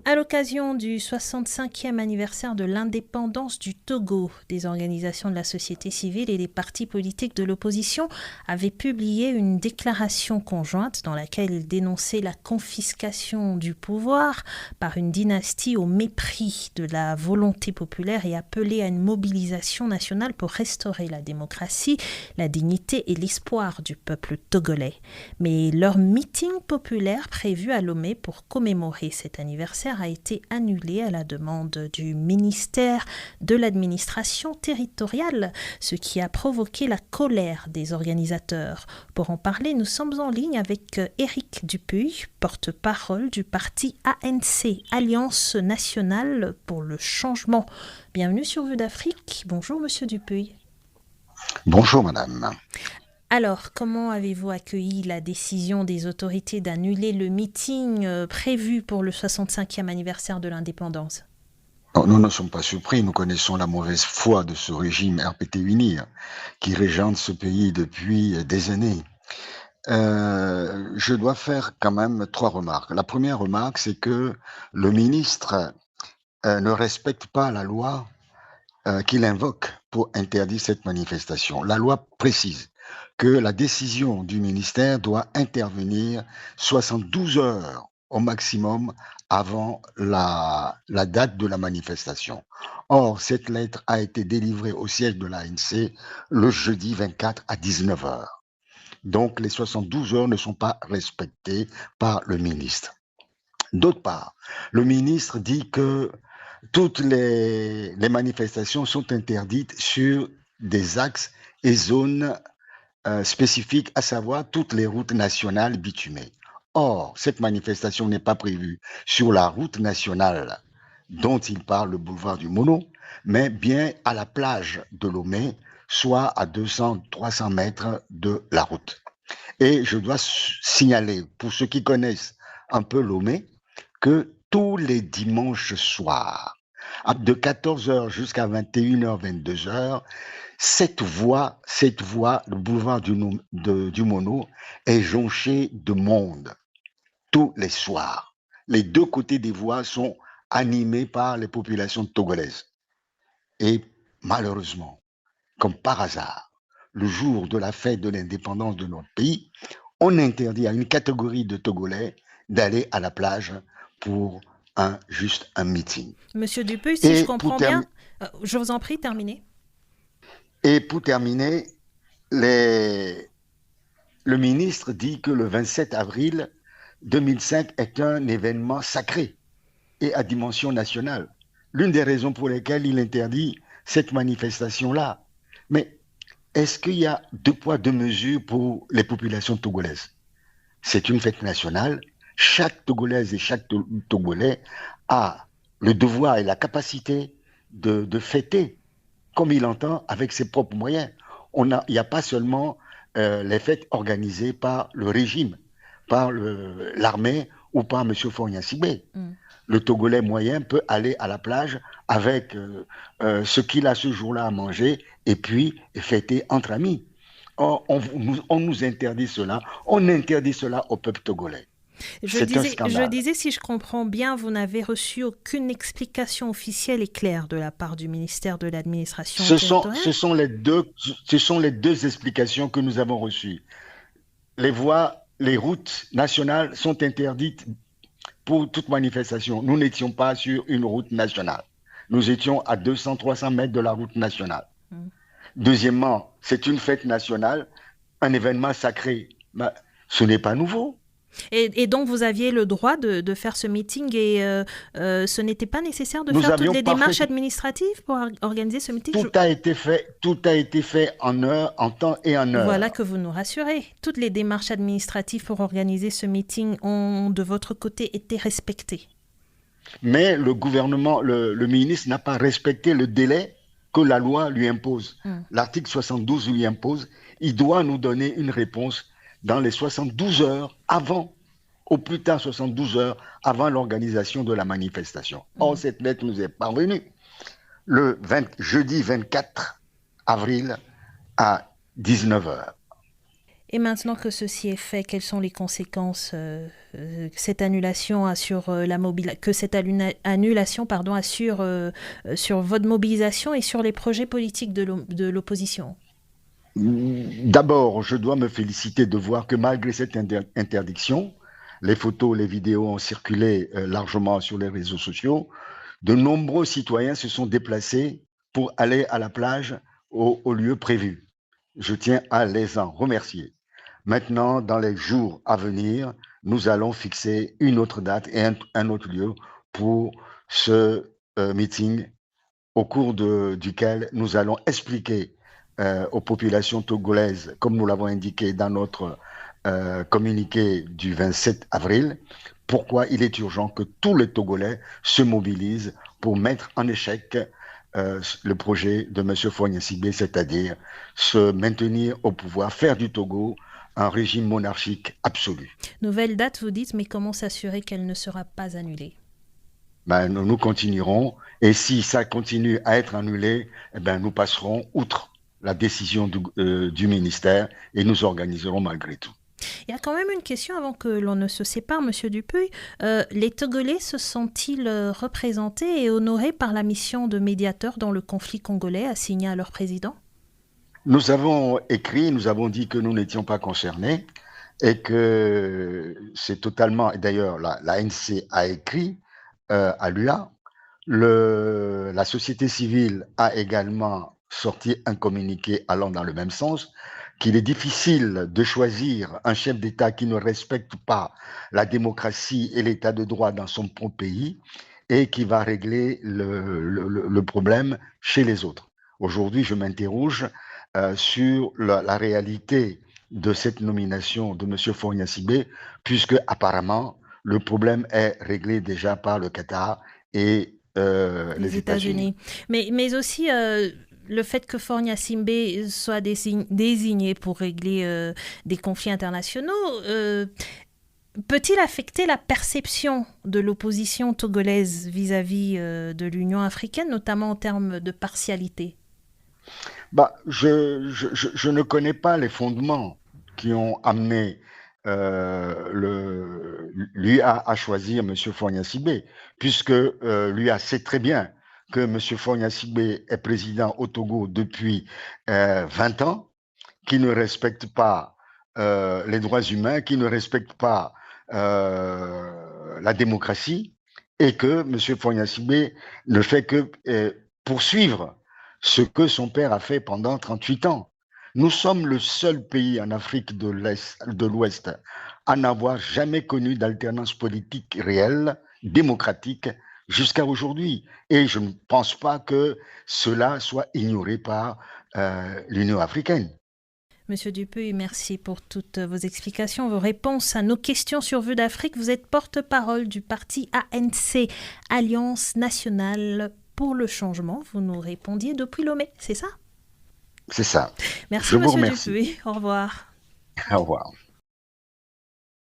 À l'occasion du 65e anniversaire de l'indépendance du Togo, des organisations de la société civile et des partis politiques de l'opposition avaient publié une déclaration conjointe dans laquelle ils dénonçaient la confiscation du pouvoir par une dynastie au mépris de la volonté populaire et appelaient à une mobilisation nationale pour restaurer la démocratie, la dignité et l'espoir du peuple togolais. Mais leur meeting populaire prévu à Lomé pour commémorer cet anniversaire a été annulé à la demande du ministère de l'administration territoriale, ce qui a provoqué la colère des organisateurs. Pour en parler, nous sommes en ligne avec Éric Dupuy, porte-parole du parti ANC, Alliance nationale pour le changement. Bienvenue sur Vue d'Afrique. Bonjour Monsieur Dupuy. Bonjour madame. Alors, comment avez-vous accueilli la décision des autorités d'annuler le meeting prévu pour le 65e anniversaire de l'indépendance ? Nous ne sommes pas surpris, nous connaissons la mauvaise foi de ce régime RPT-UNI qui régente ce pays depuis des années. Je dois faire quand même 3 remarques. La première remarque, c'est que le ministre ne respecte pas la loi qu'il invoque pour interdire cette manifestation. La loi précise que la décision du ministère doit intervenir 72 heures au maximum avant la date de la manifestation. Or, cette lettre a été délivrée au siège de l'ANC le jeudi 24 à 19 heures. Donc, les 72 heures ne sont pas respectées par le ministre. D'autre part, le ministre dit que toutes les manifestations sont interdites sur des axes et zones spécifiques, à savoir toutes les routes nationales bitumées. Or, cette manifestation n'est pas prévue sur la route nationale dont il parle, le boulevard du Mono, mais bien à la plage de Lomé, soit à 200-300 mètres de la route. Et je dois signaler, pour ceux qui connaissent un peu Lomé, que tous les dimanches soirs, de 14h jusqu'à 21h, 22h, cette voie, le boulevard du Mono, est jonchée de monde tous les soirs. Les deux côtés des voies sont animés par les populations togolaises. Et malheureusement, comme par hasard, le jour de la fête de l'indépendance de notre pays, on interdit à une catégorie de Togolais d'aller à la plage pour juste un meeting. Monsieur Dupuy, si je comprends bien, je vous en prie, terminez. Et pour terminer, le ministre dit que le 27 avril 2005 est un événement sacré et à dimension nationale. L'une des raisons pour lesquelles il interdit cette manifestation-là. Mais est-ce qu'il y a 2 poids, 2 mesures pour les populations togolaises? C'est une fête nationale. Chaque Togolaise et chaque Togolais a le devoir et la capacité de fêter comme il entend avec ses propres moyens. Il n'y a pas seulement les fêtes organisées par le régime, par l'armée ou par M. Faure Gnassingbé. Le Togolais moyen peut aller à la plage avec ce qu'il a ce jour-là à manger et puis fêter entre amis. Or, on nous interdit cela. On interdit cela au peuple togolais. Je disais, si je comprends bien, vous n'avez reçu aucune explication officielle et claire de la part du ministère de l'administration territoriale. Ce sont les deux explications que nous avons reçues. Les routes nationales sont interdites pour toute manifestation. Nous n'étions pas sur une route nationale. Nous étions à 200-300 mètres de la route nationale. Deuxièmement, c'est une fête nationale, un événement sacré. Mais ce n'est pas nouveau. Et donc, vous aviez le droit de faire ce meeting et ce n'était pas nécessaire de faire toutes les démarches administratives pour organiser ce meeting? Tout a été fait en heure, en temps et en heure. Voilà que vous nous rassurez. Toutes les démarches administratives pour organiser ce meeting ont, de votre côté, été respectées. Mais le gouvernement, le ministre n'a pas respecté le délai que la loi lui impose. L'article 72 lui impose. Il doit nous donner une réponse dans les 72 heures avant, au plus tard 72 heures avant l'organisation de la manifestation. Or, cette lettre nous est parvenue le jeudi 24 avril à 19 heures. Et maintenant que ceci est fait, quelles sont les conséquences que cette annulation a sur annulation a sur votre mobilisation et sur les projets politiques de l'opposition? D'abord, je dois me féliciter de voir que malgré cette interdiction, les photos, les vidéos ont circulé largement sur les réseaux sociaux. De nombreux citoyens se sont déplacés pour aller à la plage au lieu prévu. Je tiens à les en remercier. Maintenant, dans les jours à venir, nous allons fixer une autre date et un autre lieu pour ce meeting au cours duquel nous allons expliquer aux populations togolaises, comme nous l'avons indiqué dans notre communiqué du 27 avril, pourquoi il est urgent que tous les Togolais se mobilisent pour mettre en échec le projet de M. Faure Gnassingbé, c'est-à-dire se maintenir au pouvoir, faire du Togo un régime monarchique absolu. Nouvelle date, vous dites, mais comment s'assurer qu'elle ne sera pas annulée? Nous continuerons, et si ça continue à être annulé, nous passerons outre la décision du ministère et nous organiserons malgré tout. Il y a quand même une question avant que l'on ne se sépare, Monsieur Dupuy. Les Togolais se sentent-ils représentés et honorés par la mission de médiateur dans le conflit congolais assignée à leur président? Nous avons écrit, nous avons dit que nous n'étions pas concernés et que c'est totalement, et d'ailleurs l'ANC a écrit à l'UA, la société civile a également sorti un communiqué allant dans le même sens, qu'il est difficile de choisir un chef d'État qui ne respecte pas la démocratie et l'état de droit dans son propre pays et qui va régler le problème chez les autres. Aujourd'hui, je m'interroge sur la réalité de cette nomination de M. Faure Gnassingbé, puisque apparemment le problème est réglé déjà par le Qatar et les États-Unis. Mais aussi le fait que Faure Gnassingbé soit désigné pour régler des conflits internationaux peut-il affecter la perception de l'opposition togolaise vis-à-vis de l'Union africaine, notamment en termes de partialité? Je ne connais pas les fondements qui ont amené l'UA à choisir M. Faure Gnassingbé, puisque l'UA sait très bien que M. Faure Gnassingbé est président au Togo depuis 20 ans, qui ne respecte pas les droits humains, qui ne respecte pas la démocratie, et que M. Faure Gnassingbé ne fait que poursuivre ce que son père a fait pendant 38 ans. Nous sommes le seul pays en Afrique de l'Ouest à n'avoir jamais connu d'alternance politique réelle, démocratique, jusqu'à aujourd'hui. Et je ne pense pas que cela soit ignoré par l'Union africaine. Monsieur Dupuy, merci pour toutes vos explications, vos réponses à nos questions sur Vue d'Afrique. Vous êtes porte-parole du parti ANC, Alliance nationale pour le changement. Vous nous répondiez depuis Lomé, c'est ça? C'est ça. Merci, Monsieur Dupuy. Au revoir. Au revoir.